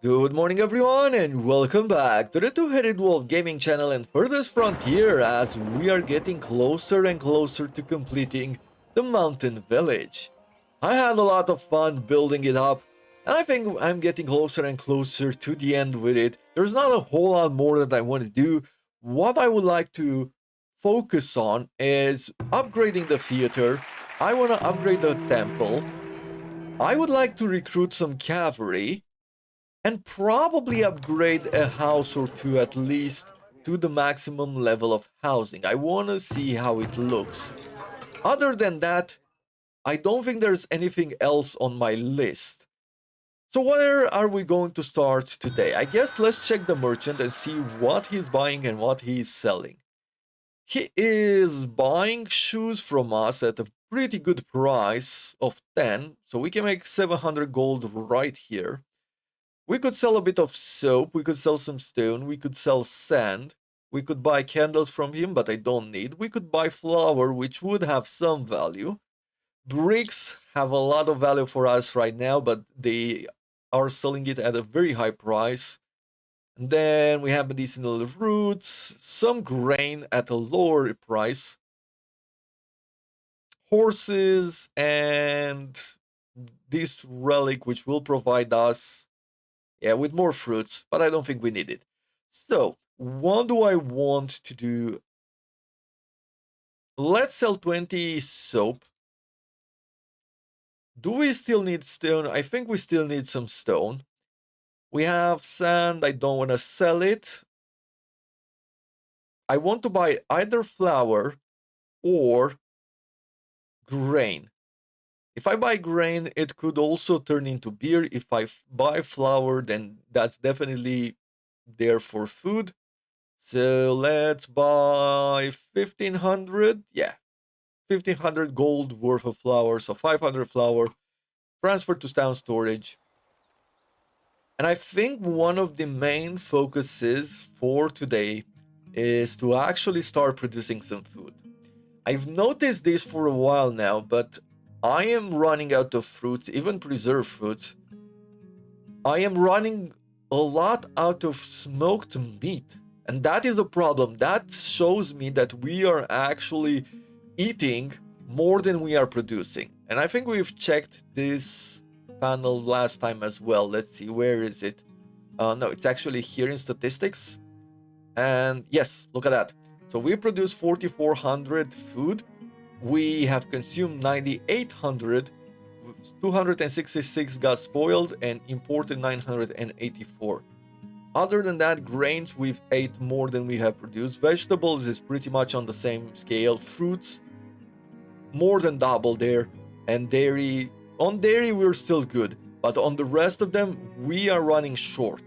Good morning everyone and welcome back to the Two-Headed Wolf gaming channel and Farthest Frontier as we are getting closer and closer to completing the mountain village. I had a lot of fun building it up and I think I'm getting closer and closer to the end with it. There's not a whole lot more that I want to do. What I would like to focus on is upgrading the theater. I want to upgrade the temple. I would like to recruit some cavalry and probably upgrade a house or two at least to the maximum level of housing. I want to see how it looks. Other than that, I don't think there's anything else on my list. So where are we going to start today? I guess let's check the merchant and see what he's buying and what he's selling. He is buying shoes from us at a pretty good price of 10, so we can make 700 gold right here. We could sell a bit of soap, we could sell some stone, we could sell sand, we could buy candles from him, but I don't need. We could buy flour, which would have some value. Bricks have a lot of value for us right now, but they are selling it at a very high price. And then we have medicinal roots, some grain at a lower price, horses, and this relic, which will provide us with more fruits, but I don't think we need it. So, what do I want to do? Let's sell 20 soap. Do we still need stone? I think we still need some stone. We have sand. I don't want to sell it. I want to buy either flour or grain. If I buy grain, it could also turn into beer. If I buy flour, then that's definitely there for food. So let's buy 1500. Yeah, 1500 gold worth of flour. So 500 flour. Transfer to town storage. And I think one of the main focuses for today is to actually start producing some food. I've noticed this for a while now, but I am running out of fruits, even preserved fruits. I am running a lot out of smoked meat. And that is a problem. That shows me that we are actually eating more than we are producing. And I think we've checked this panel last time as well. Let's see, where is it? No, it's actually here in statistics. And yes, look at that. So we produce 4,400 food. We have consumed 9,800. 266 got spoiled and imported 984. Other than that, grains we've ate more than we have produced. Vegetables is pretty much on the same scale. Fruits, more than double there. And dairy, on dairy we're still good. But on the rest of them, we are running short.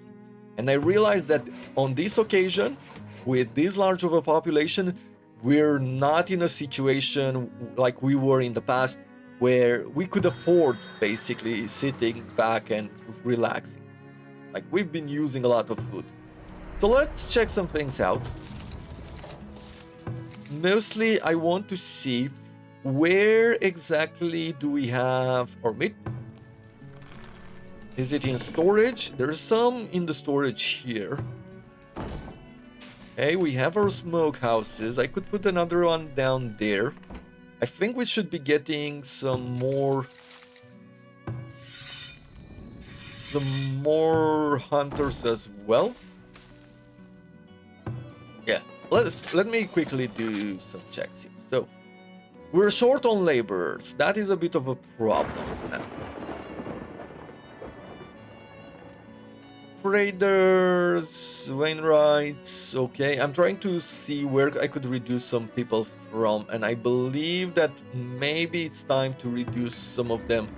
And I realized that on this occasion, with this large of a population, we're not in a situation like we were in the past where we could afford basically sitting back and relaxing. Like, we've been using a lot of food. So let's check some things out. Mostly I want to see where exactly do we have our meat. Is it in storage? There's some in the storage here. Okay, we have our smokehouses. I could put another one down there. I think we should be getting some more hunters as well. Yeah, let me quickly do some checks here. So we're short on laborers. That is a bit of a problem now. Traders, Wainwrights, okay. I'm trying to see where I could reduce some people from, and I believe that maybe it's time to reduce some of them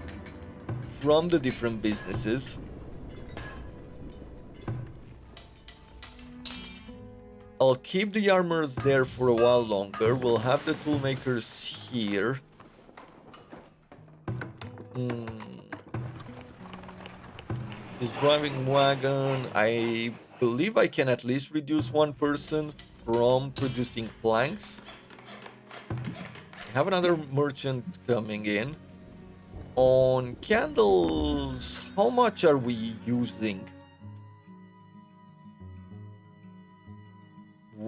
from the different businesses. I'll keep the armors there for a while longer. We'll have the toolmakers here. His driving wagon. I believe I can at least reduce one person from producing planks. I have another merchant coming in. On candles, how much are we using?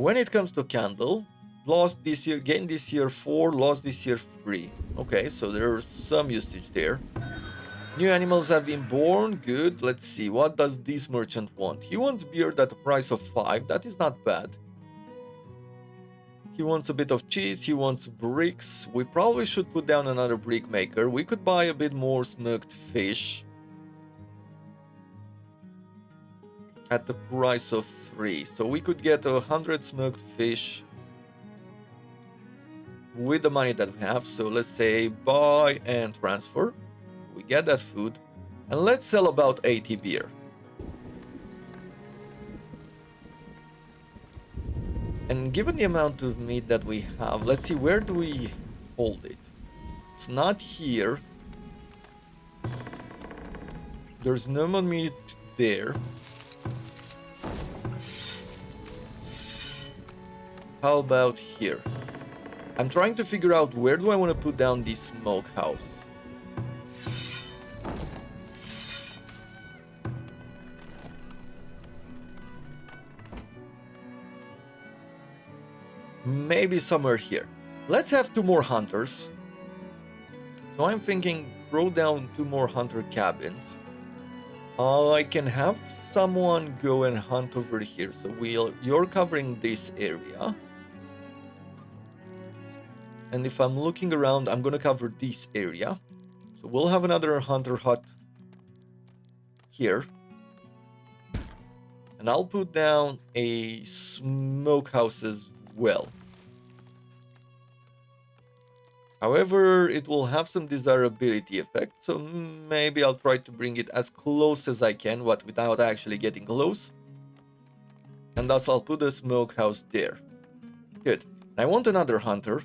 when it comes to candle, lost this year, gained this year 4, lost this year 3. Okay, so there's some usage there. New animals have been born. Good. Let's see. What does this merchant want? He wants beer at a price of 5. That is not bad. He wants a bit of cheese. He wants bricks. We probably should put down another brick maker. We could buy a bit more smoked fish at the price of 3. So we could get 100 smoked fish with the money that we have. So let's say buy and transfer. We get that food. And let's sell about 80 beer. And given the amount of meat that we have, let's see, where do we hold it? It's not here. There's no more meat there. How about here? I'm trying to figure out where do I want to put down this smokehouse. Maybe somewhere here. Let's have 2 more hunters. So I'm thinking throw down 2 more hunter cabins. I can have someone go and hunt over here. So you're covering this area. And if I'm looking around, I'm gonna cover this area. So we'll have another hunter hut here. And I'll put down a smokehouse as well. However, it will have some desirability effect, so maybe I'll try to bring it as close as I can, but without actually getting close. And thus I'll put a smokehouse there. Good. I want another hunter.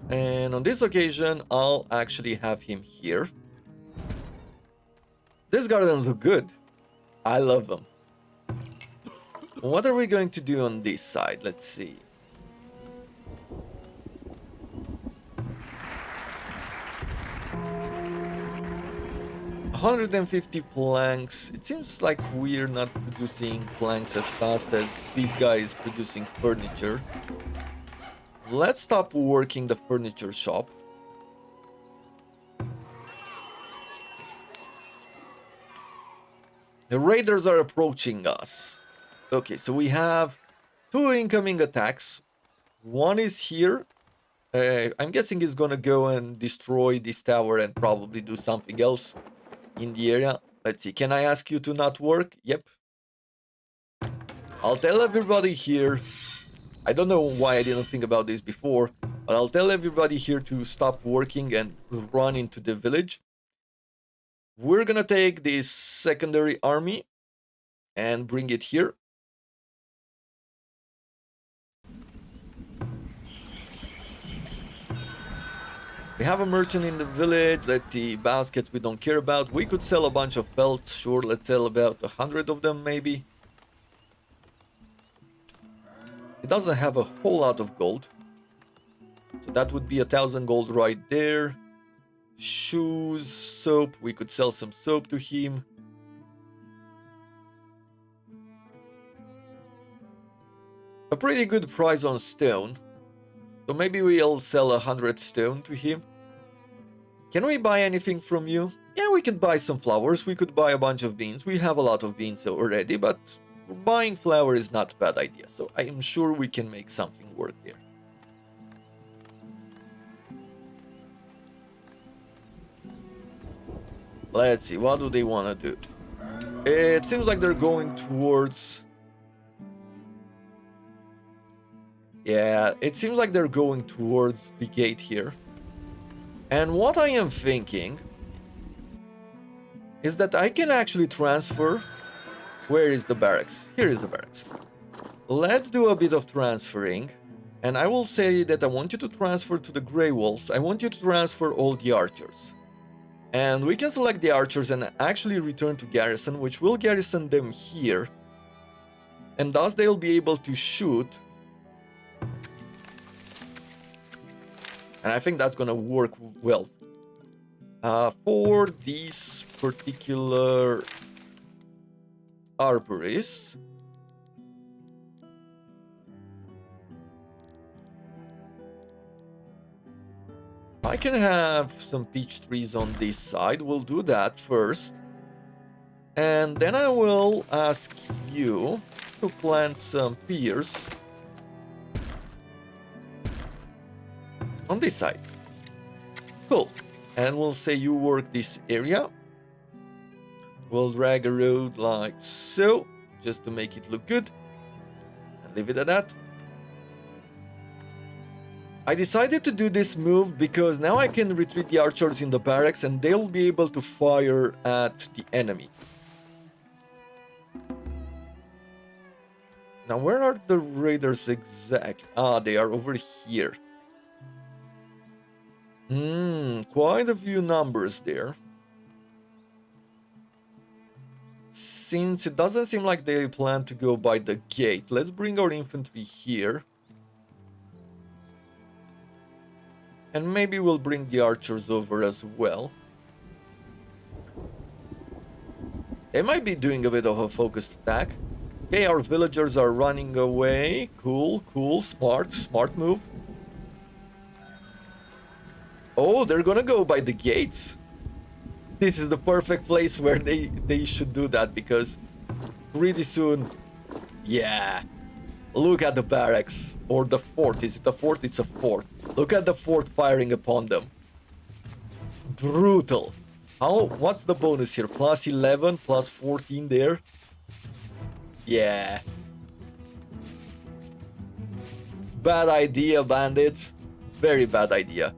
And on this occasion, I'll actually have him here. These gardens look good. I love them. What are we going to do on this side? Let's see. $150 planks. It seems like we're not producing planks as fast as this guy is producing furniture. Let's stop working the furniture shop. The raiders are approaching us. Okay, so we have 2 incoming attacks. One is here. I'm guessing he's gonna go and destroy this tower and probably do something else in the area. Let's see, can I ask you to not work? Yep. I'll tell everybody here. I don't know why I didn't think about this before, but I'll tell everybody here to stop working and run into the village. We're gonna take this secondary army and bring it here. We have a merchant in the village. Let's see, baskets we don't care about. We could sell a bunch of pelts, sure. Let's sell about 100 of them, maybe. It doesn't have a whole lot of gold. So that would be 1,000 gold right there. Shoes, soap. We could sell some soap to him. A pretty good price on stone. So maybe we'll sell 100 stone to him. Can we buy anything from you? Yeah, we could buy some flowers. We could buy a bunch of beans. We have a lot of beans already, but buying flour is not a bad idea. So I am sure we can make something work there. Let's see, what do they want to do? It seems like they're going towards... Yeah, it seems like they're going towards the gate here. And what I am thinking is that I can actually transfer... Where is the barracks? Here is the barracks. Let's do a bit of transferring. And I will say that I want you to transfer to the Grey Wolves. I want you to transfer all the archers. And we can select the archers and actually return to garrison, which will garrison them here. And thus they'll be able to shoot. And I think that's gonna work well. For this particular arborist. I can have some peach trees on this side. We'll do that first. And then I will ask you to plant some pears on this side. Cool. And we'll say you work this area. We'll drag a road like so, just to make it look good. And leave it at that. I decided to do this move because now I can retreat the archers in the barracks and they'll be able to fire at the enemy. Now, where are the raiders exactly? Ah, they are over here. Quite a few numbers there. Since it doesn't seem like they plan to go by the gate, let's bring our infantry here. And maybe we'll bring the archers over as well. They might be doing a bit of a focused attack. Okay, our villagers are running away. Cool, cool, smart move. Oh, they're gonna go by the gates. This is the perfect place where they should do that because pretty soon, yeah. Look at the barracks or the fort. Is it a fort? It's a fort. Look at the fort firing upon them. Brutal. What's the bonus here? Plus 11, plus 14 there. Yeah. Bad idea, bandits. Very bad idea.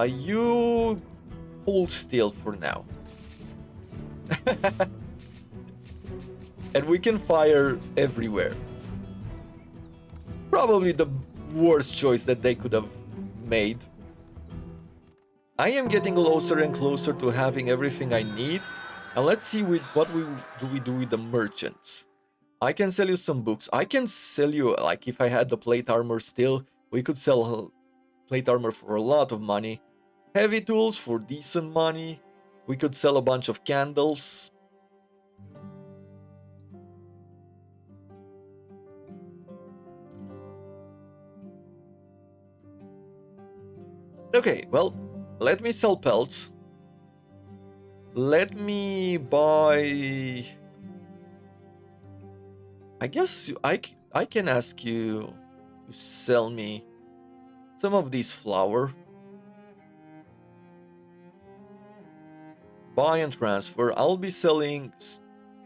You hold still for now. And we can fire everywhere. Probably the worst choice that they could have made. I am getting closer and closer to having everything I need. And let's see what we do with the merchants. I can sell you some books. I can sell you, like if I had the plate armor still, we could sell plate armor for a lot of money. Heavy tools for decent money. We could sell a bunch of candles. Okay, well, let me sell pelts. Let me buy... I guess I can ask you to sell me some of this flour. Buy and transfer. I'll be selling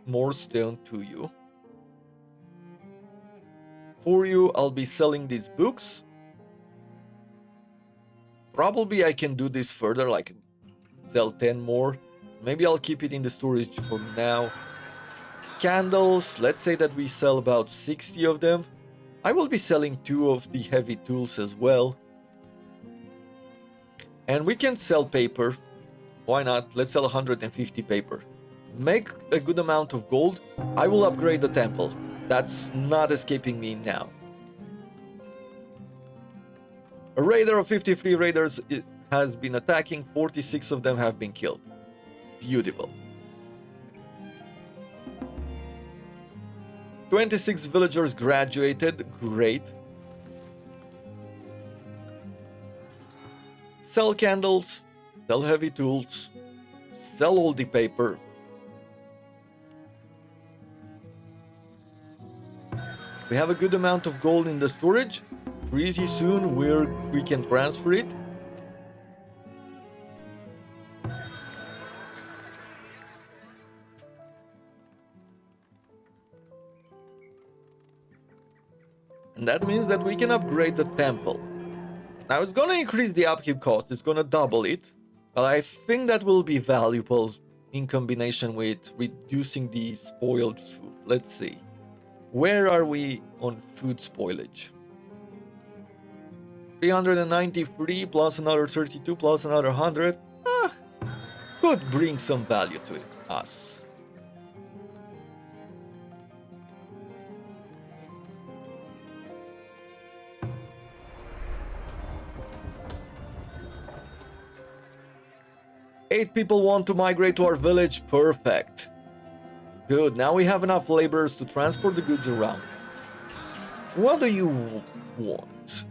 more stone to you. For you, I'll be selling these books. Probably I can do this further, like sell 10 more. Maybe I'll keep it in the storage for now. Candles, let's say that we sell about 60 of them. I will be selling 2 of the heavy tools as well. And we can sell paper. Why not? Let's sell 150 paper. Make a good amount of gold. I will upgrade the temple. That's not escaping me now. A raider of 53 raiders has been attacking. 46 of them have been killed. Beautiful. 26 villagers graduated. Great. Sell candles. Sell heavy tools. Sell all the paper. We have a good amount of gold in the storage. Pretty soon we can transfer it. And that means that we can upgrade the temple. Now it's gonna increase the upkeep cost, it's gonna double it. But I think that will be valuable in combination with reducing the spoiled food. Let's see. Where are we on food spoilage? 393 plus another 32 plus another 100. Could bring some value to us. Eight people want to migrate to our village. Perfect. Good, now we have enough laborers to transport the goods around. What do you want?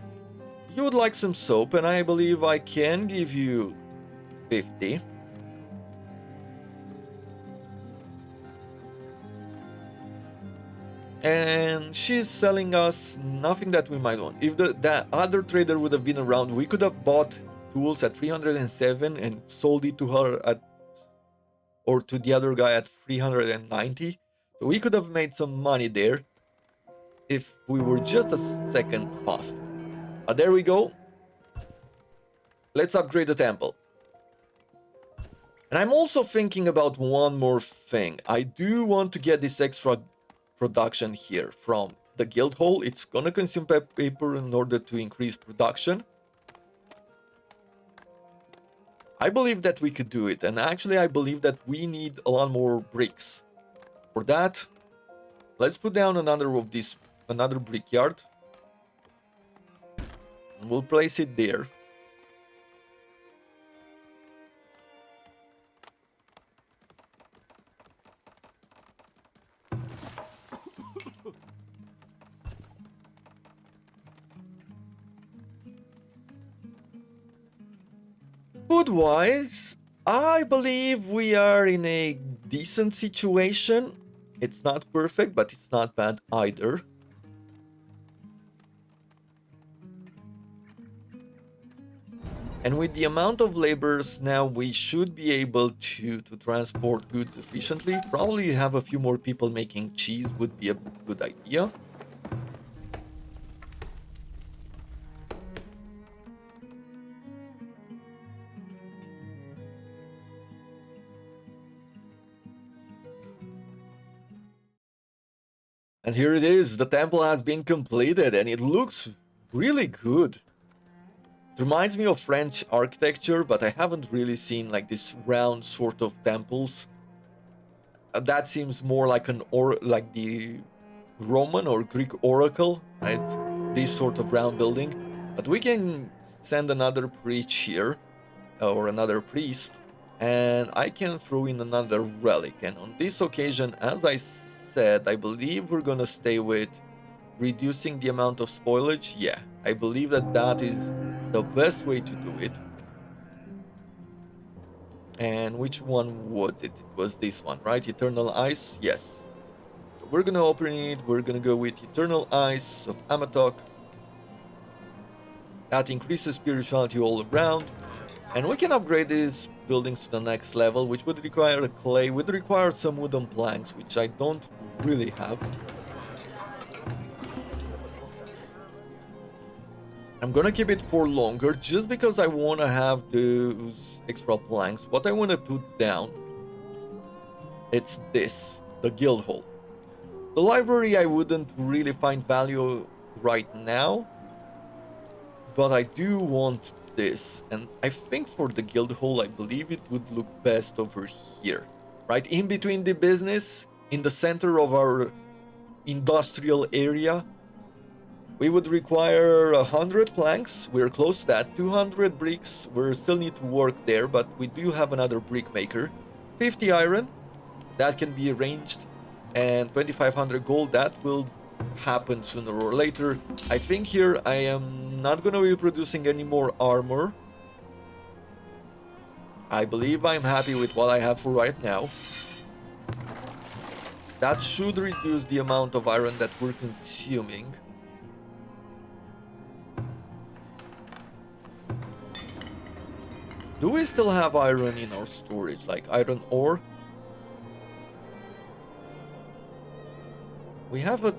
You would like some soap, and I believe I can give you 50. And she's selling us nothing that we might want. If the other trader would have been around, we could have bought tools at 307 and sold it to her at, or to the other guy at 390. So we could have made some money there if we were just a second fast. There we go. Let's upgrade the temple. And I'm also thinking about one more thing. I do want to get this extra production here from the guild hall. It's gonna consume paper in order to increase production. I believe that we could do it, and actually I believe that we need a lot more bricks. For that, let's put down another brickyard. And we'll place it there. Food-wise, I believe we are in a decent situation. It's not perfect, but it's not bad either. And with the amount of laborers now, we should be able to transport goods efficiently. Probably have a few more people making cheese would be a good idea. And here it is, the temple has been completed and it looks really good. It reminds me of French architecture, but I haven't really seen like this round sort of temples. That seems more like like the Roman or Greek oracle, right? This sort of round building. But we can send another preach here, or another priest, and I can throw in another relic. And on this occasion, as I said, I believe we're gonna stay with reducing the amount of spoilage. Yeah, I believe that that is the best way to do it. And which one was it? It was this one, right? Eternal Ice? Yes. We're gonna open it. We're gonna go with Eternal Ice of Amatok. That increases spirituality all around. And we can upgrade these buildings to the next level, which would require a clay, would require some wooden planks, which I don't really have. I'm gonna keep it for longer, just because I wanna have those extra planks. What I wanna put down, it's this, the guild hall. The library I wouldn't really find value right now, but I do want this, and I think for the guild hall I believe it would look best over here, right in between the business, in the center of our industrial area. We would require 100 planks. We're close to that. 200 bricks. We still need to work there, but we do have another brick maker. 50 iron, that can be arranged, and 2500 gold. That will happen sooner or later. I think here I am not gonna be producing any more armor. I believe I'm happy with what I have for right now. That should reduce the amount of iron that we're consuming. Do we still have iron in our storage, like iron ore? We have a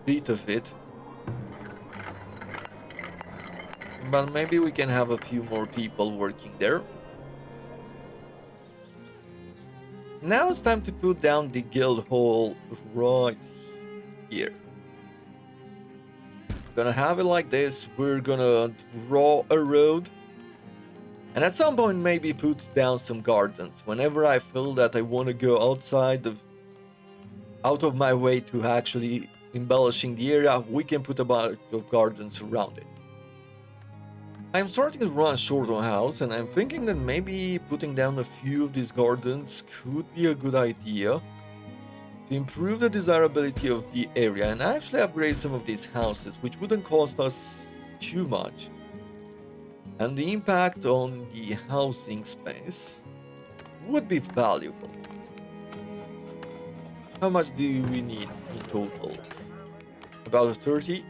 bit of it. But maybe we can have a few more people working there. Now it's time to put down the guild hall right here. Gonna have it like this. We're gonna draw a road. And at some point maybe put down some gardens. Whenever I feel that I want to go out of my way to actually embellishing the area, we can put a bunch of gardens around it. I'm starting to run short on house, and I'm thinking that maybe putting down a few of these gardens could be a good idea. to improve the desirability of the area and actually upgrade some of these houses, which wouldn't cost us too much. And the impact on the housing space would be valuable. How much do we need in total? About 30?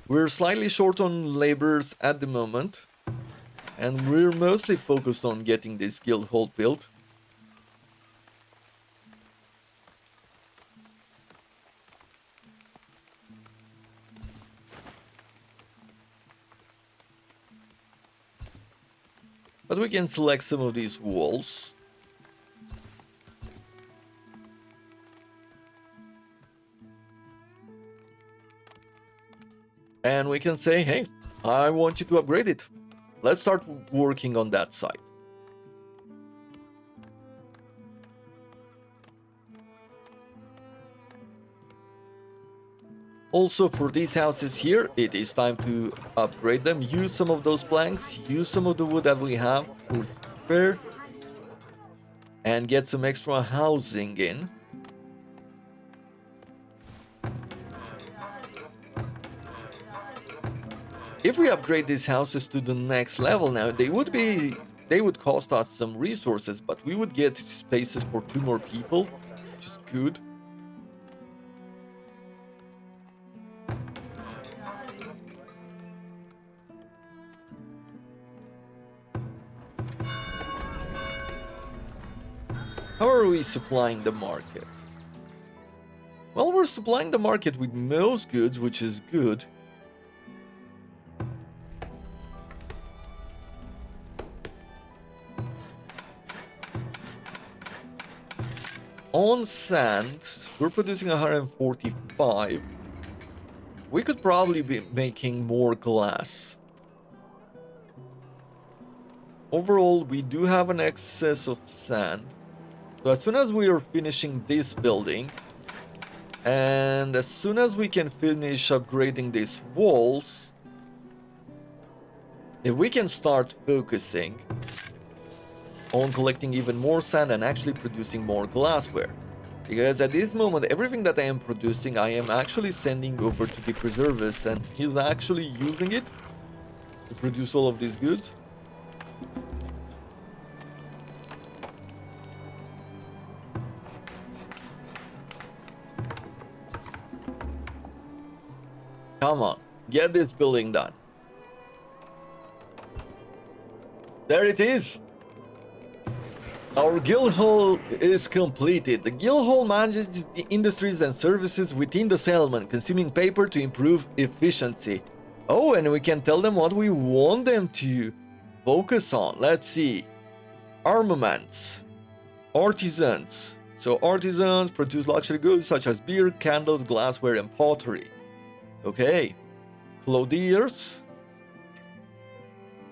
We're slightly short on laborers at the moment, and we're mostly focused on getting this guild hall built. But we can select some of these walls. And we can say, hey, I want you to upgrade it. Let's start working on that side. Also, for these houses here, it is time to upgrade them. Use some of those planks, use some of the wood that we have for repair, and get some extra housing in. If we upgrade these houses to the next level now, they would cost us some resources, but we would get spaces for 2 more people, which is good. How are we supplying the market? Well, we're supplying the market with most goods, which is good. On sand, we're producing 145. We could probably be making more glass. Overall, we do have an excess of sand. So as soon as we are finishing this building, and as soon as we can finish upgrading these walls, if we can start focusing on collecting even more sand and actually producing more glassware. Because at this moment, everything that I am producing, I am actually sending over to the preservist, and he's actually using it to produce all of these goods. Come on, get this building done. There it is. Our guild hall is completed. The guild hall manages the industries and services within the settlement, consuming paper to improve efficiency. Oh, and we can tell them what we want them to focus on. Let's see. Armaments. Artisans. So artisans produce luxury goods such as beer, candles, glassware, and pottery. Okay. Clothiers.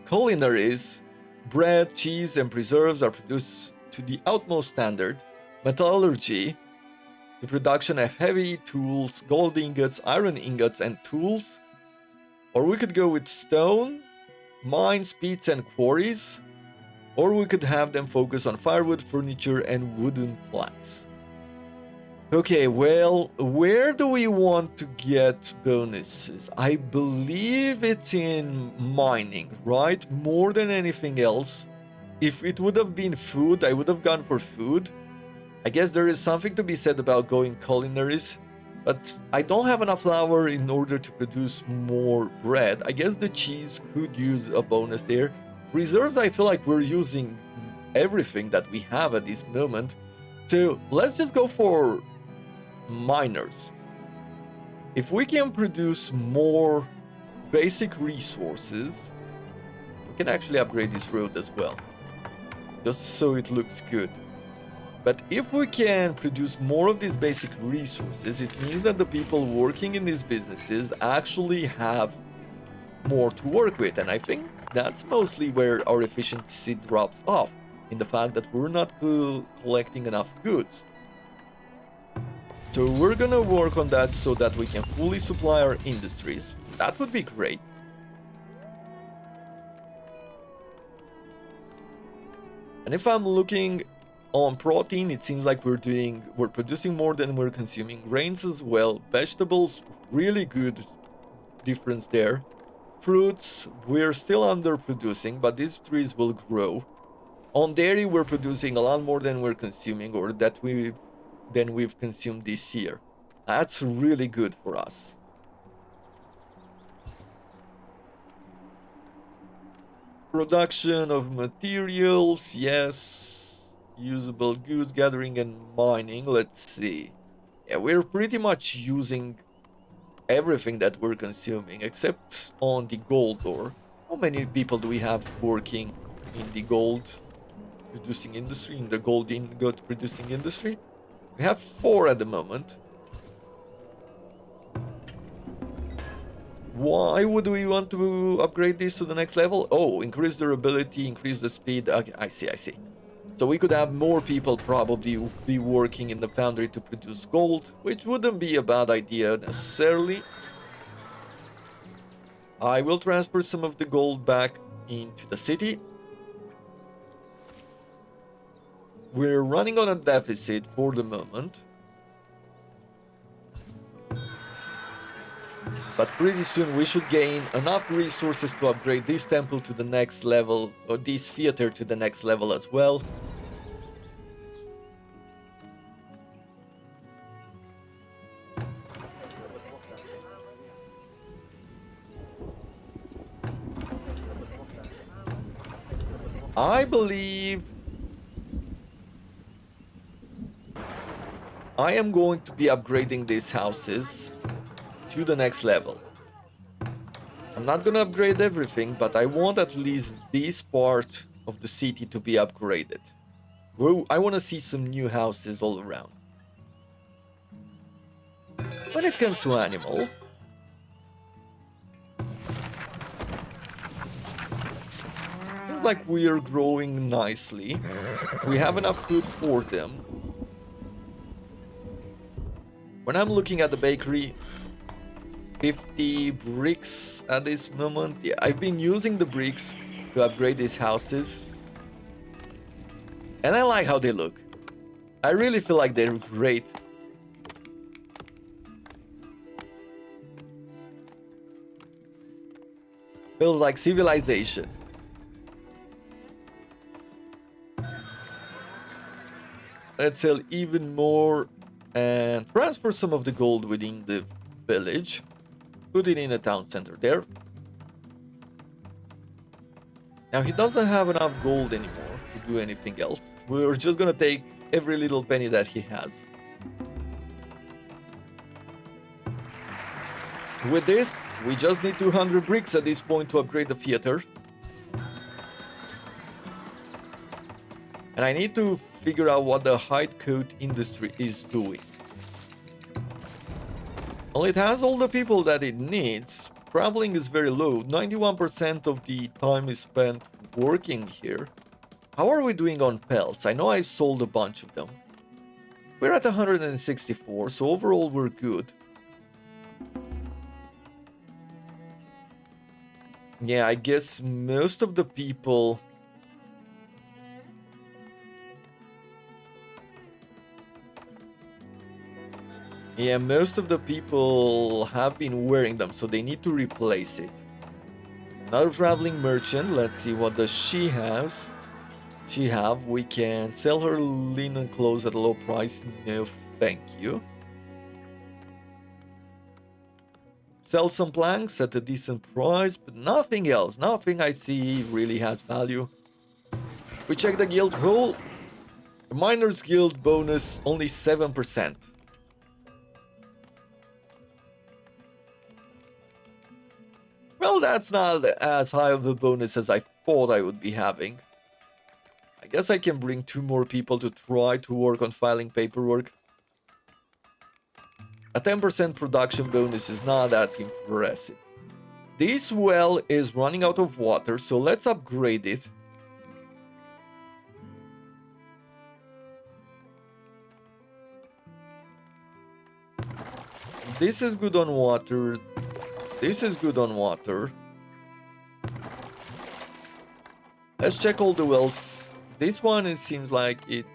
Culinaries. Bread, cheese, and preserves are produced to the utmost standard. Metallurgy. The production of heavy tools, gold ingots, iron ingots, and tools. Or we could go with stone, mines, pits, and quarries. Or we could have them focus on firewood, furniture, and wooden planks. Okay, well, where do we want to get bonuses? I believe it's in mining, right? More than anything else. If it would have been food, I would have gone for food. I guess there is something to be said about going culinaries, but I don't have enough flour in order to produce more bread. I guess the cheese could use a bonus there. Preserved, I feel like we're using everything that we have at this moment. So let's just go for miners. If we can produce more basic resources, we can actually upgrade this road as well, just so it looks good. But if we can produce more of these basic resources, it means that the people working in these businesses actually have more to work with, and I think that's mostly where our efficiency drops off, in the fact that we're not collecting enough goods. So we're gonna work on that so that we can fully supply our industries. That would be great. And if I'm looking On protein, it seems like we're producing more than we're consuming. Grains as well. Vegetables, really good difference there. Fruits, we're still underproducing, but these trees will grow. On dairy, we're producing a lot more than we're consuming, or than we've consumed this year. That's really good for us. Production of materials, yes. Usable goods, gathering and mining. Let's see. Yeah, we're pretty much using everything that we're consuming, except on the gold ore. How many people do we have working in the gold producing industry, in the gold ingot producing industry? We have 4 at the moment. Why would we want to upgrade this to the next level? Oh, increase durability, increase the speed. Okay, I see. So we could have more people probably be working in the foundry to produce gold, which wouldn't be a bad idea necessarily. I will transfer some of the gold back into the city. We're running on a deficit for the moment. But pretty soon we should gain enough resources to upgrade this temple to the next level, or this theater to the next level as well. I believe I am going to be upgrading these houses to the next level. I'm not gonna upgrade everything, but I want at least this part of the city to be upgraded. I want to see some new houses all around. When it comes to animals, seems like we are growing nicely. We have enough food for them. When I'm looking at the bakery, 50 bricks at this moment. Yeah, I've been using the bricks to upgrade these houses. And I like how they look. I really feel like they're great. Feels like civilization. Let's sell even more and transfer some of the gold within the village. Put it in the town center there. Now he doesn't have enough gold anymore to do anything else. We're just gonna take every little penny that he has. With this, we just need 200 bricks at this point to upgrade the theater. And I need to figure out what the hide coat industry is doing. Well, it has all the people that it needs. Traveling is very low. 91% of the time is spent working here. How are we doing on pelts? I know I sold a bunch of them. We're at 164, so overall we're good. Yeah, I guess most of the people... Yeah, most of the people have been wearing them, so they need to replace it. Another traveling merchant. Let's see, what does she have? We can sell her linen clothes at a low price. No, thank you. Sell some planks at a decent price, but nothing else. Nothing I see really has value. We check the guild hole. The Miners Guild bonus only 7%. Well, that's not as high of a bonus as I thought I would be having. I guess I can bring 2 more people to try to work on filing paperwork. A 10% production bonus is not that impressive. This well is running out of water, so let's upgrade it. This is good on water. This is good on water. Let's check all the wells. This one, it seems like it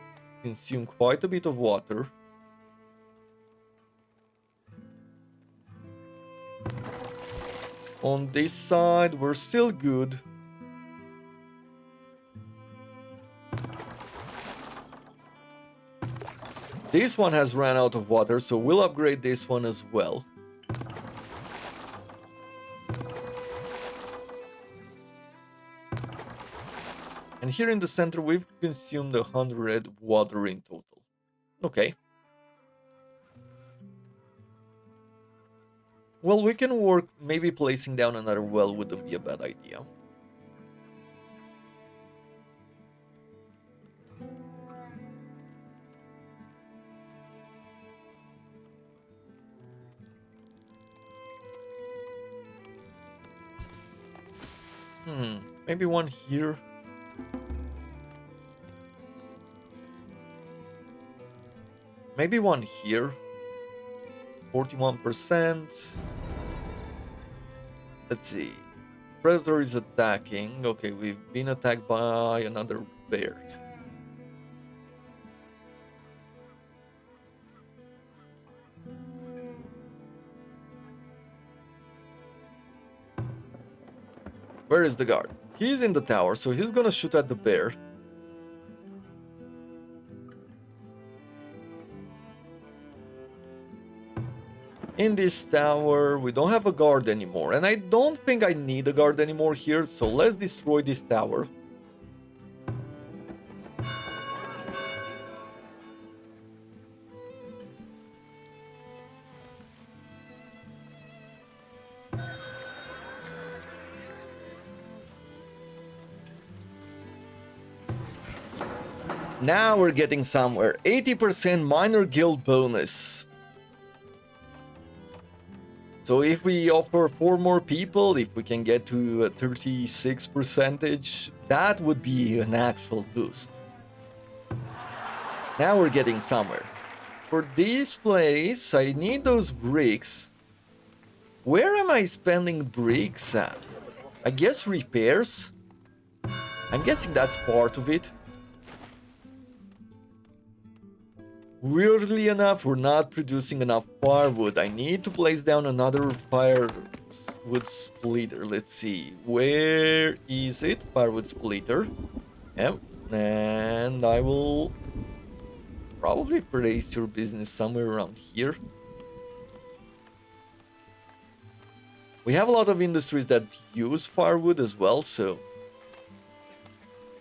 consume quite a bit of water. On this side, we're still good. This one has ran out of water, so we'll upgrade this one as well. And here in the center, we've consumed 100 water in total. Okay. Well, we can work, maybe placing down another well wouldn't be a bad idea. Maybe one here. Maybe one here. 41%. Let's see. Predator is attacking. Okay, we've been attacked by another bear. Where is the guard? He's in the tower, so he's gonna shoot at the bear. In this tower, we don't have a guard anymore, and I don't think I need a guard anymore here, so let's destroy this tower. Now we're getting somewhere. 80% minor guild bonus. So if we offer 4 more people, if we can get to a 36%, that would be an actual boost. Now we're getting somewhere. For this place, I need those bricks. Where am I spending bricks at? I guess repairs? I'm guessing that's part of it. Weirdly enough, we're not producing enough firewood. I need to place down another firewood splitter. Let's see. Where is it? Firewood splitter. Yep. And I will probably place your business somewhere around here. We have a lot of industries that use firewood as well, so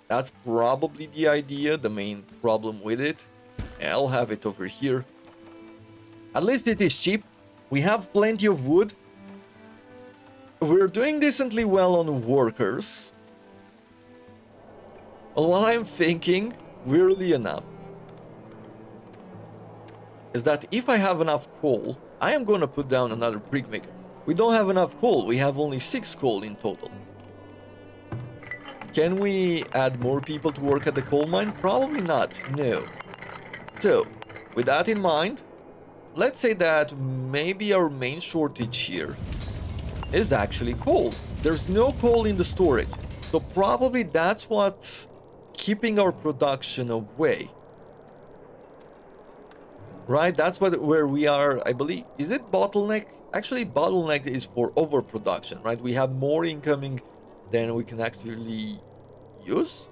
that's probably the idea, the main problem with it. I'll have it over here. At least it is cheap. We have plenty of wood. We're doing decently well on workers. Well, what I'm thinking, weirdly enough, is that if I have enough coal, I am going to put down another brick maker. We don't have enough coal. We have only 6 coal in total. Can we add more people to work at the coal mine? Probably not. No. So, with that in mind, let's say that maybe our main shortage here is actually coal. There's no coal in the storage, so probably that's what's keeping our production away. Right, that's where we are, I believe. Is it bottleneck? Actually, bottleneck is for overproduction, right? We have more incoming than we can actually use.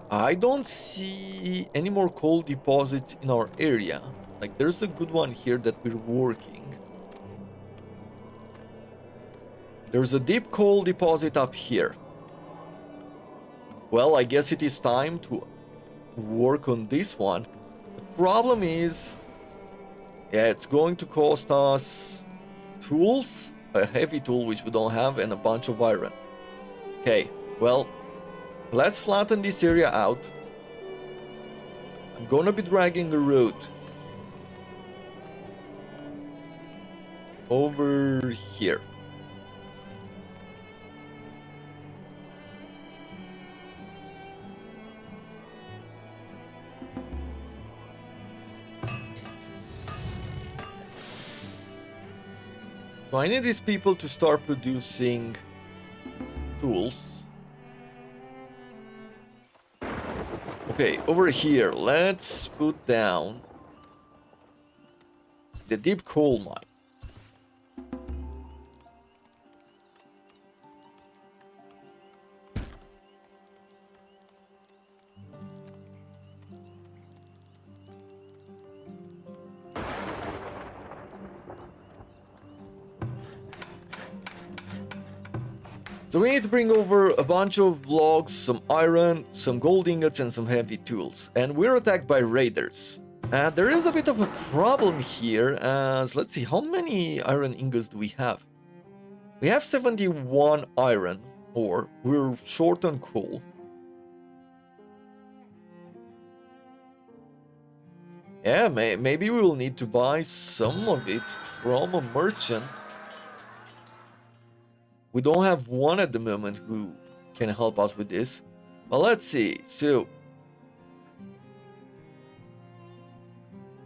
I don't see any more coal deposits in our area. Like, there's a good one here that we're working. There's a deep coal deposit up here. Well, I guess it is time to work on this one. The problem is, yeah, it's going to cost us tools, a heavy tool which we don't have, and a bunch of iron. Okay, well, let's flatten this area out. I'm gonna be dragging a road over here. So I need these people to start producing tools. Okay, over here, let's put down the deep coal mine. So we need to bring over a bunch of logs, some iron, some gold ingots, and some heavy tools. And we're attacked by raiders. There is a bit of a problem here, as let's see, how many iron ingots do we have? We have 71 iron ore. We're short on coal. Yeah, maybe we will need to buy some of it from a merchant. We don't have one at the moment who can help us with this. But let's see. So,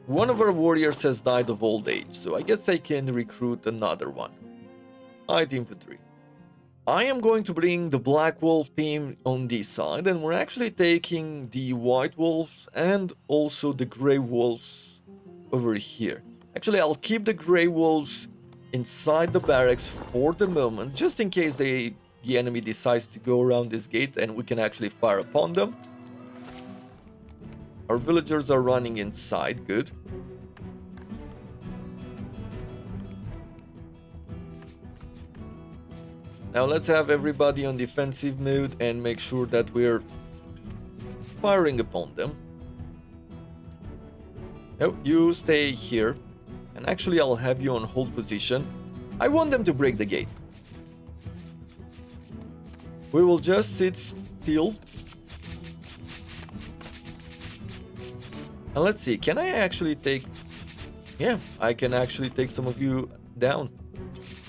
one of our warriors has died of old age, so I guess I can recruit another one. Light infantry. I am going to bring the Black Wolf team on this side, and we're actually taking the White Wolves and also the Grey Wolves over here. Actually, I'll keep the Grey Wolves inside the barracks for the moment, just in case the enemy decides to go around this gate and we can actually fire upon them. Our villagers are running inside, good. Now let's have everybody on defensive mode and make sure that we're firing upon them. No, you stay here. And actually, I'll have you on hold position. I want them to break the gate. We will just sit still. And let's see, can I actually take... Yeah, I can actually take some of you down.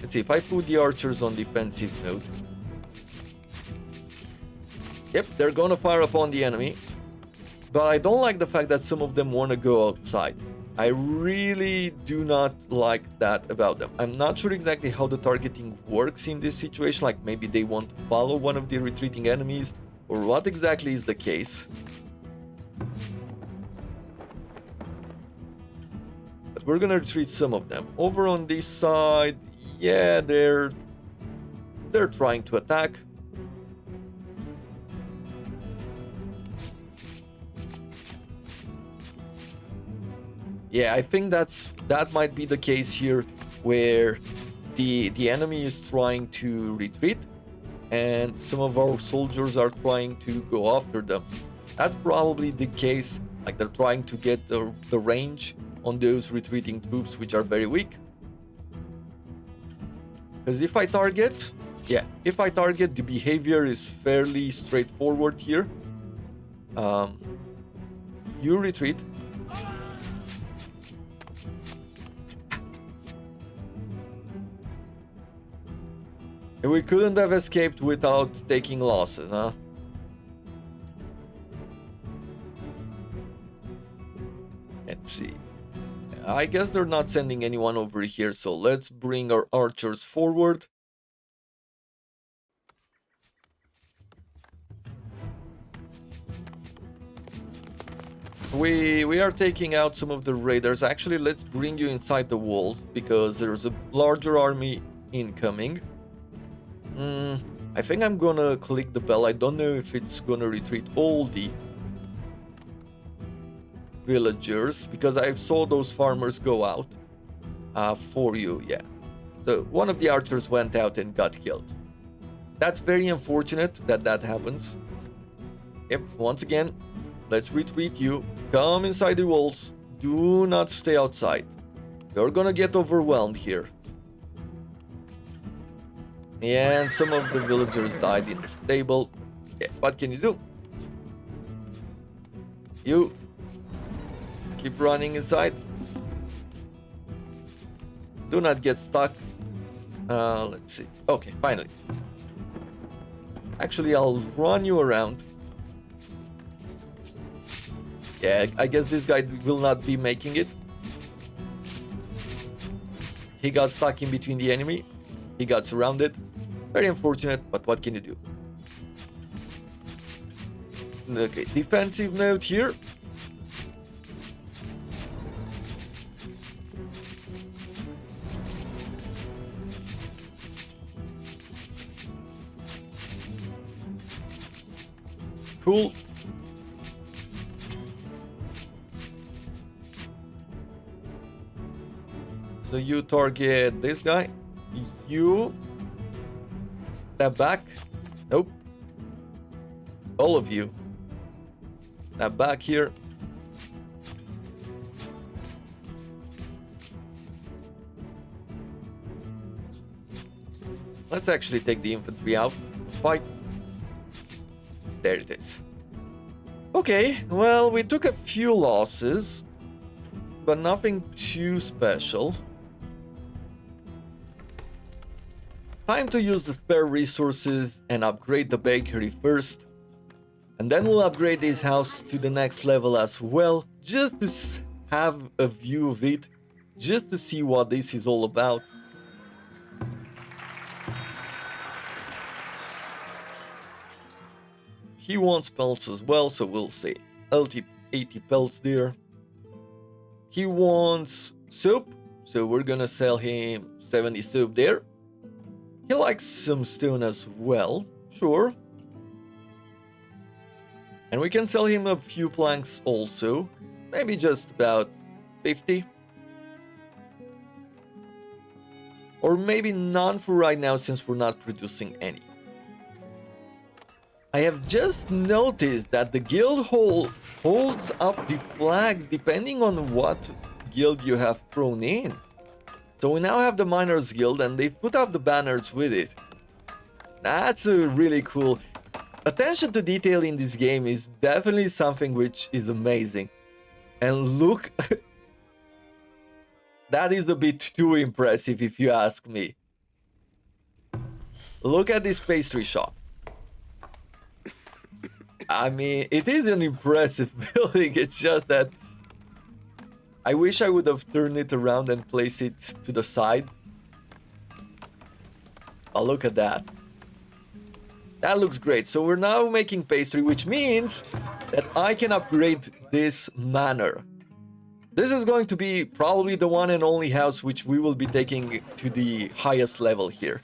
Let's see, if I put the archers on defensive mode. Yep, they're gonna fire upon the enemy. But I don't like the fact that some of them want to go outside. I really do not like that about them. I'm not sure exactly how the targeting works in this situation, like maybe they want to follow one of the retreating enemies, or what exactly is the case. But we're gonna retreat some of them. Over on this side, yeah, they're trying to attack. Yeah, I think that might be the case here, where the enemy is trying to retreat and some of our soldiers are trying to go after them. That's probably the case, like they're trying to get the range on those retreating troops, which are very weak. Because if I target, the behavior is fairly straightforward here. You retreat. We couldn't have escaped without taking losses, huh? Let's see. I guess they're not sending anyone over here, so let's bring our archers forward. We are taking out some of the raiders. Actually, let's bring you inside the walls, because there's a larger army incoming. I think I'm gonna click the bell. I don't know if it's gonna retreat all the villagers, because I saw those farmers go out for you, yeah. So one of the archers went out and got killed. That's very unfortunate that that happens. Yep, once again, let's retreat you. Come inside the walls. Do not stay outside. You're gonna get overwhelmed here. And some of the villagers died in the stable. Yeah, what can you do? You keep running inside. Do not get stuck. Let's see. Okay, finally. Actually, I'll run you around. Yeah, I guess this guy will not be making it. He got stuck in between the enemy. He got surrounded. Very unfortunate, but what can you do? Okay, defensive mode here. Cool. So you target this guy. You step back. Nope. All of you. Step back here. Let's actually take the infantry out. Fight. There it is. Okay, well, we took a few losses, but nothing too special. Time to use the spare resources and upgrade the bakery first. And then we'll upgrade this house to the next level as well, just to have a view of it, just to see what this is all about. He wants pelts as well, so we'll say 80 pelts there. He wants soap, so we're gonna sell him 70 soap there. He likes some stone as well, sure. And we can sell him a few planks also, maybe just about 50. Or maybe none for right now since we're not producing any. I have just noticed that the guild hall holds up the flags depending on what guild you have thrown in. So we now have the Miners Guild and they've put up the banners with it. That's really cool. Attention to detail in this game is definitely something which is amazing. And look, that is a bit too impressive if you ask me. Look at this pastry shop. I mean, it is an impressive building, it's just that I wish I would have turned it around and placed it to the side. Oh, look at that. That looks great. So we're now making pastry, which means that I can upgrade this manor. This is going to be probably the one and only house which we will be taking to the highest level here.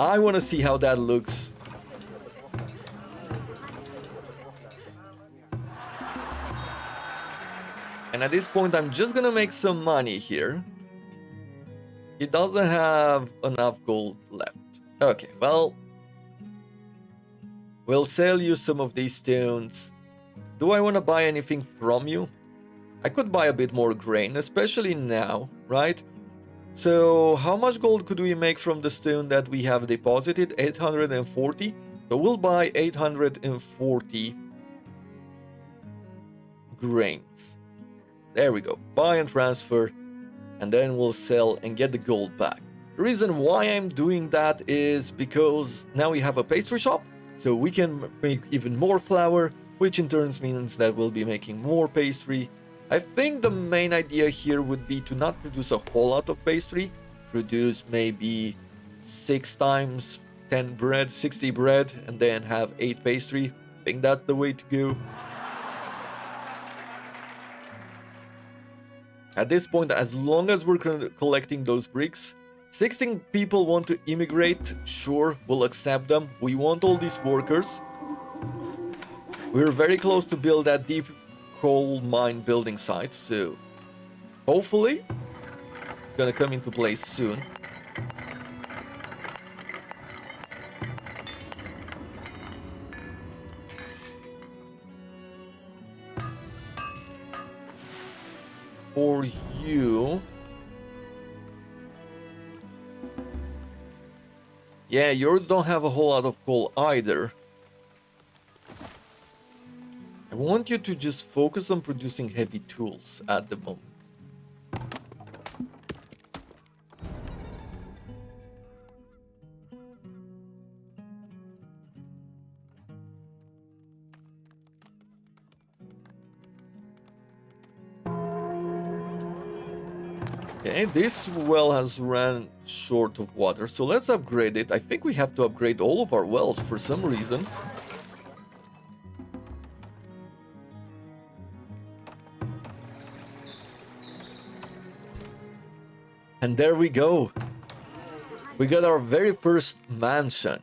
I want to see how that looks. And at this point, I'm just gonna make some money here. He doesn't have enough gold left. Okay, well, we'll sell you some of these stones. Do I want to buy anything from you? I could buy a bit more grain, especially now, right? So how much gold could we make from the stone that we have deposited? 840. So we'll buy 840 grains. There we go. Buy and transfer. And then we'll sell and get the gold back. The reason why I'm doing that is because now we have a pastry shop. So we can make even more flour, which in turn means that we'll be making more pastry. I think the main idea here would be to not produce a whole lot of pastry. Produce maybe 6 times 10 bread, 60 bread, and then have 8 pastry. I think that's the way to go. At this point, as long as we're collecting those bricks, 16 people want to immigrate, sure, we'll accept them. We want all these workers. We're very close to build that deep coal mine building site, so hopefully gonna come into place soon. For you, yeah, you don't have a whole lot of coal either. I want you to just focus on producing heavy tools at the moment. Okay, this well has ran short of water, so let's upgrade it. I think we have to upgrade all of our wells for some reason. And there we go. We got our very first mansion.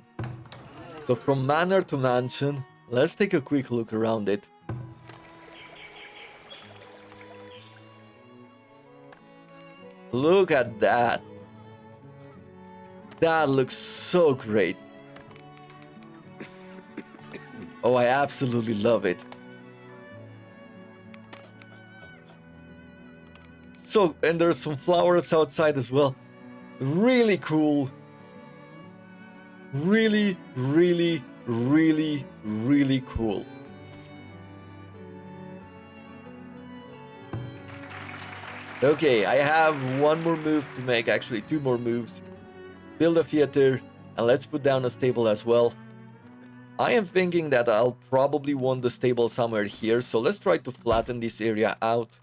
So from manor to mansion, let's take a quick look around it. Look at that. That looks so great. Oh, I absolutely love it. So, and there's some flowers outside as well. Really cool. Really, really, really, really cool. Okay, I have one more move to make, actually two more moves. Build a theater, and let's put down a stable as well. I am thinking that I'll probably want the stable somewhere here, so let's try to flatten this area out.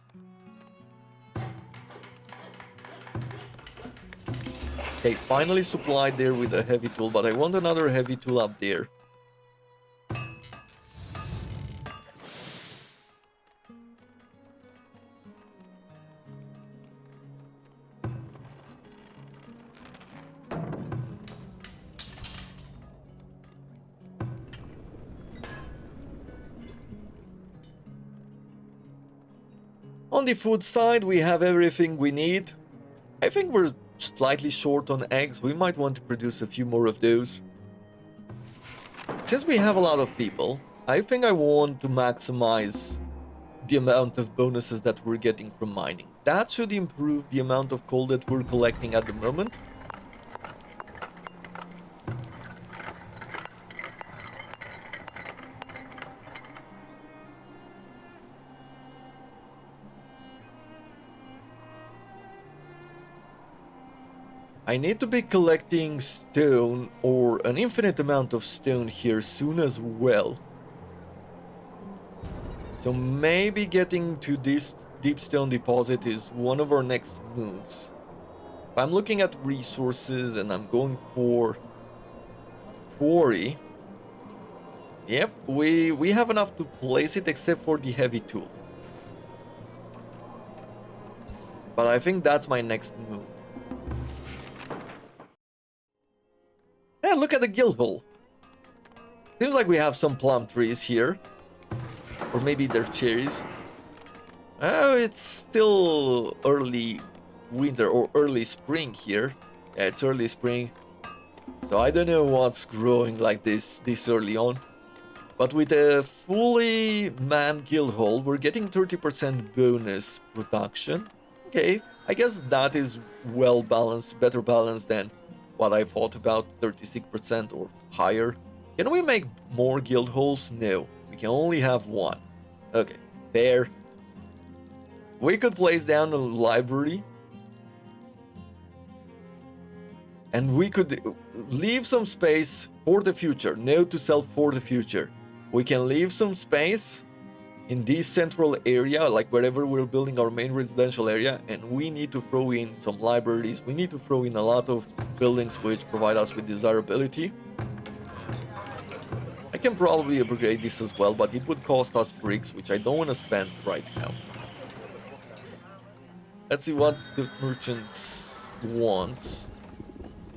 Okay, finally supplied there with a heavy tool, but I want another heavy tool up there. On the food side, we have everything we need. I think we're slightly short on eggs. We might want to produce a few more of those. Since we have a lot of people, I think I want to maximize the amount of bonuses that we're getting from mining. That should improve the amount of coal that we're collecting at the moment. I need to be collecting stone or an infinite amount of stone here soon as well. So maybe getting to this deep stone deposit is one of our next moves. If I'm looking at resources and I'm going for quarry. Yep, we have enough to place it except for the heavy tool. But I think that's my next move. Yeah, look at the guild hall. Seems like we have some plum trees here. Or maybe they're cherries. Oh, it's still early winter or early spring here. Yeah, it's early spring. So I don't know what's growing like this early on. But with a fully manned guild hall, we're getting 30% bonus production. Okay, I guess that is well balanced, better balanced than what I thought about, 36% or higher. Can we make more guild halls? No, we can only have one. Okay, fair. We could place down a library. And we could leave some space for the future. Note to self for the future. We can leave some space in this central area, like wherever we're building our main residential area, and we need to throw in some libraries. We need to throw in a lot of buildings which provide us with desirability. I can probably upgrade this as well, but it would cost us bricks, which I don't want to spend right now. Let's see what the merchants want.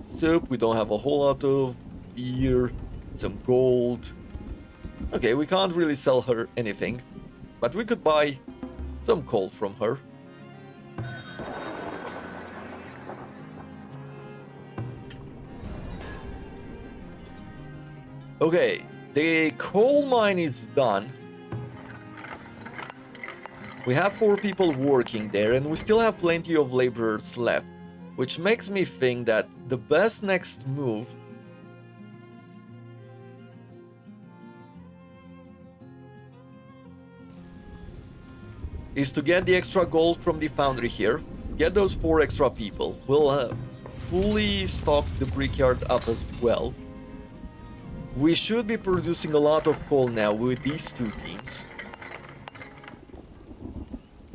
Soap, we don't have a whole lot of. Beer, some gold. Okay, we can't really sell her anything, but we could buy some coal from her. Okay, the coal mine is done. We have 4 people working there, and we still have plenty of laborers left, which makes me think that the best next move is to get the extra gold from the foundry here, get those 4 extra people. We'll fully stock the brickyard up as well. We should be producing a lot of coal now with these 2 teams.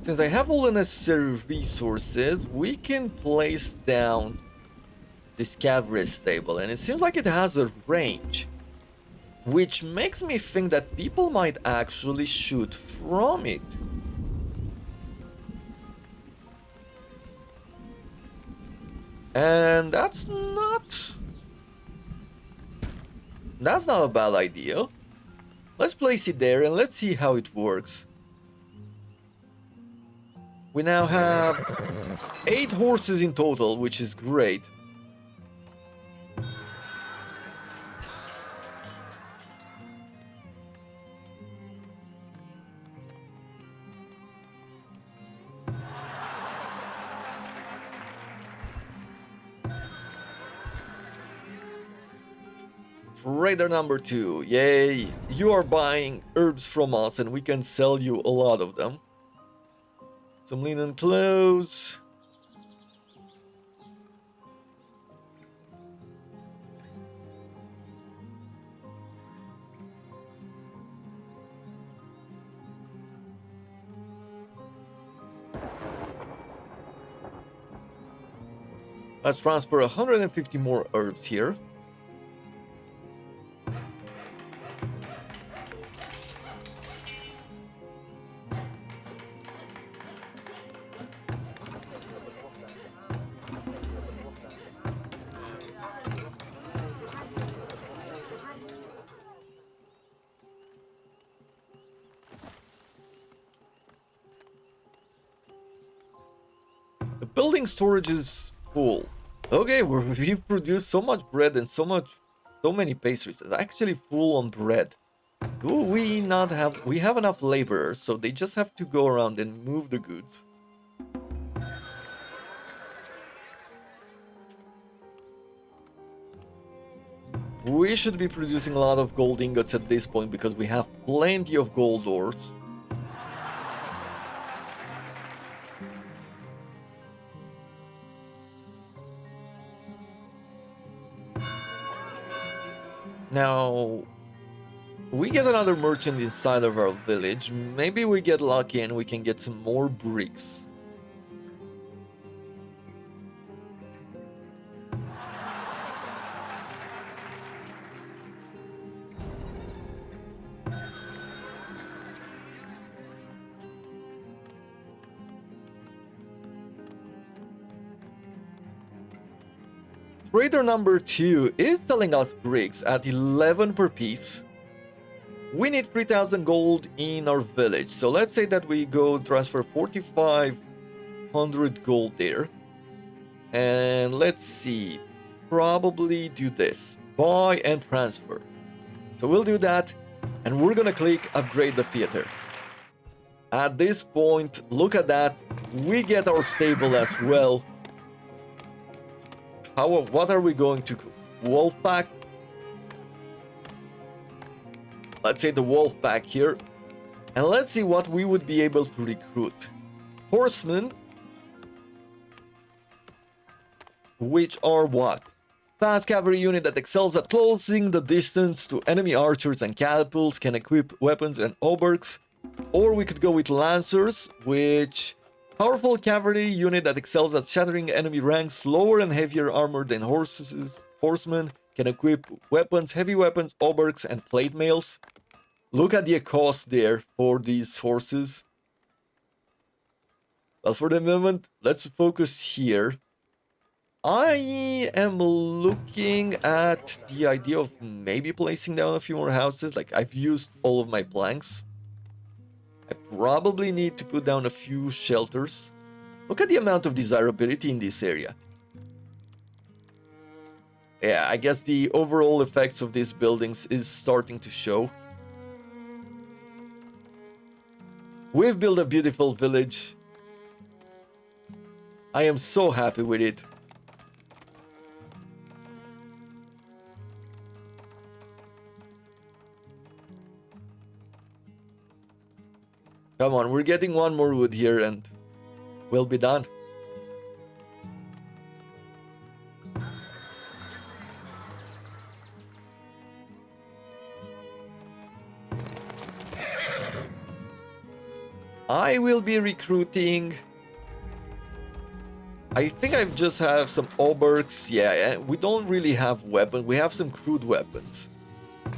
Since I have all the necessary resources, we can place down this cavalry stable, and it seems like it has a range, which makes me think that people might actually shoot from it. And that's not a bad idea. Let's place it there and let's see how it works. We now have 8 horses in total, which is great. Trader number 2, yay! You are buying herbs from us and we can sell you a lot of them. Some linen clothes. Let's transfer 150 more herbs here. The building storage is full. Okay, we've produced so much bread and so many pastries. It's actually full on bread. Do we not have... We have enough laborers, so they just have to go around and move the goods. We should be producing a lot of gold ingots at this point because we have plenty of gold ores. Now, we get another merchant inside of our village. Maybe we get lucky and we can get some more bricks. Trader number 2 is selling us bricks at 11 per piece. We need 3,000 gold in our village, so let's say that we go transfer 4,500 gold there. And let's see, probably do this, buy and transfer. So we'll do that, and we're gonna click upgrade the theater. At this point, look at that, we get our stable as well. What are we going to... Wolf pack? Let's say the wolf pack here. And let's see what we would be able to recruit. Horsemen. Which are what? Fast cavalry unit that excels at closing the distance to enemy archers and catapults, can equip weapons and hauberks. Or we could go with lancers, which... Powerful cavalry unit that excels at shattering enemy ranks, lower and heavier armor than horsemen, can equip weapons, heavy weapons, hauberks, and plate mails. Look at the cost there for these horses. Well, for the moment, let's focus here. I am looking at the idea of maybe placing down a few more houses. Like, I've used all of my planks. I probably need to put down a few shelters. Look at the amount of desirability in this area. Yeah, I guess the overall effects of these buildings is starting to show. We've built a beautiful village. I am so happy with it. Come on, we're getting one more wood here and we'll be done. I will be recruiting... I think I just have some hauberks. Yeah, we don't really have weapons. We have some crude weapons.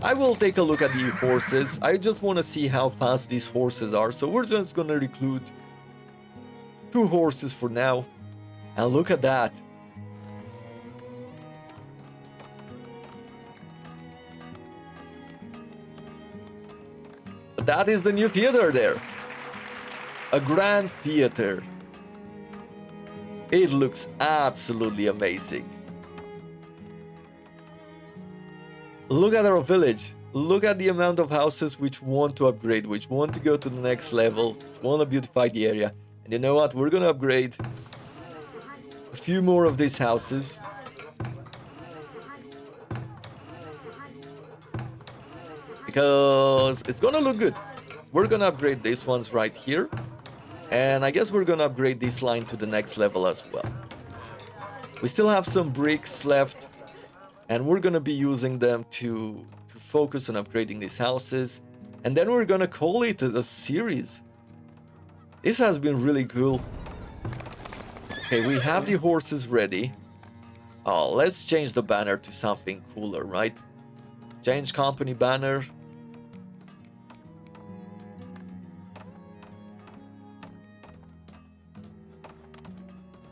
I will take a look at the horses. I just want to see how fast these horses are. So we're just going to recruit 2 horses for now. And look at that. That is the new theater there. A grand theater. It looks absolutely amazing. Look at our village. Look at the amount of houses which want to upgrade, which want to go to the next level, which want to beautify the area. And you know what? We're gonna upgrade a few more of these houses. Because it's gonna look good. We're gonna upgrade these ones right here. And I guess we're gonna upgrade this line to the next level as well. We still have some bricks left. And we're gonna be using them to focus on upgrading these houses. And then we're gonna call it a series. This has been really cool. Okay, we have the horses ready. Oh, let's change the banner to something cooler, right? Change company banner.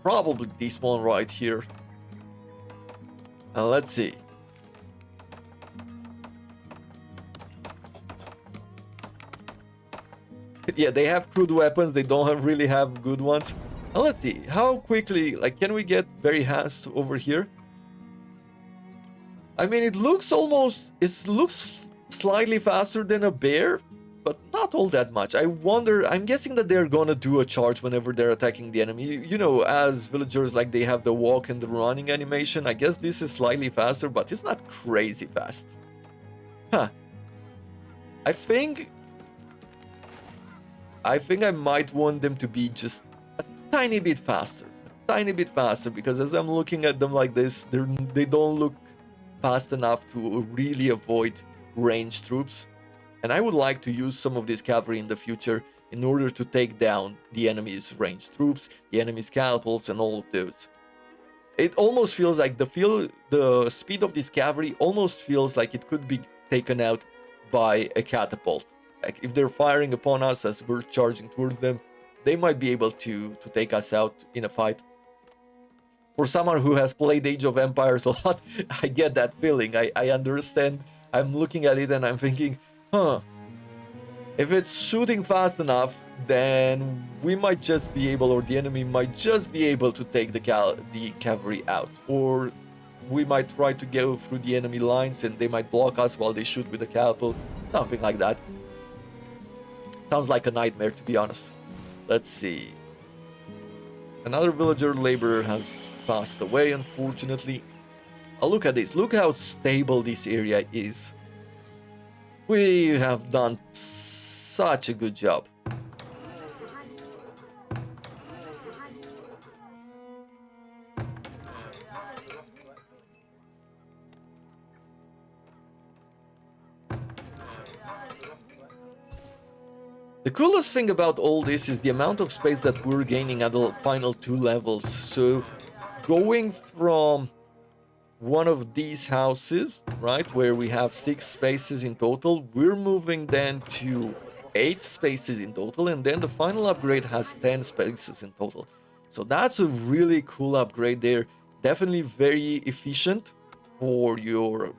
Probably this one right here. And let's see. Yeah, they have crude weapons. They don't really have good ones. And let's see. How quickly, like, can we get very fast over here? I mean, it looks slightly faster than a bear, but not all that much. I wonder, I'm guessing that they're gonna do a charge whenever they're attacking the enemy. You know, as villagers, like, they have the walk and the running animation. I guess this is slightly faster, but it's not crazy fast. Huh. I think I might want them to be just a tiny bit faster. A tiny bit faster, because as I'm looking at them like this, they don't look fast enough to really avoid ranged troops. And I would like to use some of this cavalry in the future in order to take down the enemy's ranged troops, the enemy's catapults, and all of those. It almost feels like the speed of this cavalry almost feels like it could be taken out by a catapult. Like, if they're firing upon us as we're charging towards them, they might be able to take us out in a fight. For someone who has played Age of Empires a lot, I get that feeling. I understand. I'm looking at it and I'm thinking, huh, if it's shooting fast enough, then we might just be able, or the enemy might just be able to take the cavalry out. Or we might try to go through the enemy lines and they might block us while they shoot with the catapult. Something like that. Sounds like a nightmare, to be honest. Let's see. Another villager laborer has passed away, unfortunately. Oh, look at this. Look how stable this area is. We have done such a good job. The coolest thing about all this is the amount of space that we're gaining at the final 2 levels. So going from one of these houses, right, where we have 6 spaces in total, we're moving then to 8 spaces in total, and then the final upgrade has 10 spaces in total. So that's a really cool upgrade there. Definitely very efficient for your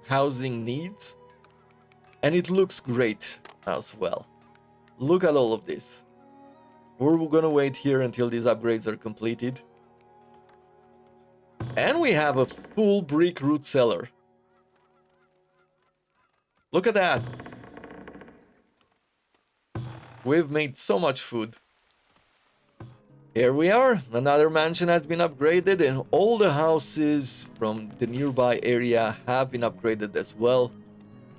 housing needs. And it looks great as well. Look at all of this. We're gonna wait here until these upgrades are completed. And we have a full brick root cellar. Look at that. We've made so much food. Here we are. Another mansion has been upgraded, and all the houses from the nearby area have been upgraded as well.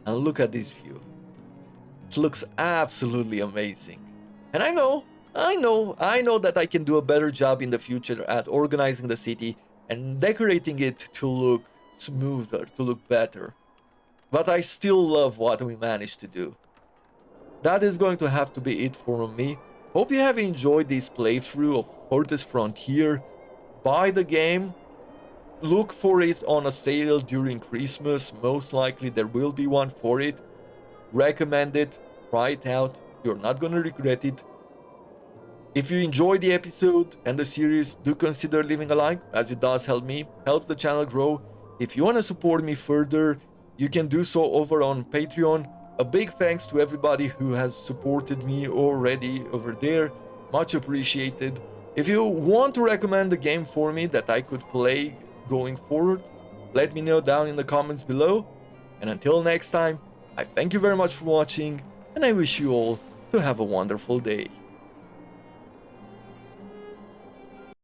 And look at this view. It looks absolutely amazing. And I know that I can do a better job in the future at organizing the city and decorating it to look smoother, to look better. But I still love what we managed to do. That is going to have to be it for me. Hope you have enjoyed this playthrough of Farthest Frontier. Buy the game. Look for it on a sale during Christmas. Most likely there will be one for it. Recommend it. Try it out. You're not gonna regret it. If you enjoyed the episode and the series, do consider leaving a like, as it does help me, helps the channel grow. If you want to support me further, you can do so over on Patreon. A big thanks to everybody who has supported me already over there, much appreciated. If you want to recommend a game for me that I could play going forward, let me know down in the comments below. And until next time, I thank you very much for watching, and I wish you all to have a wonderful day.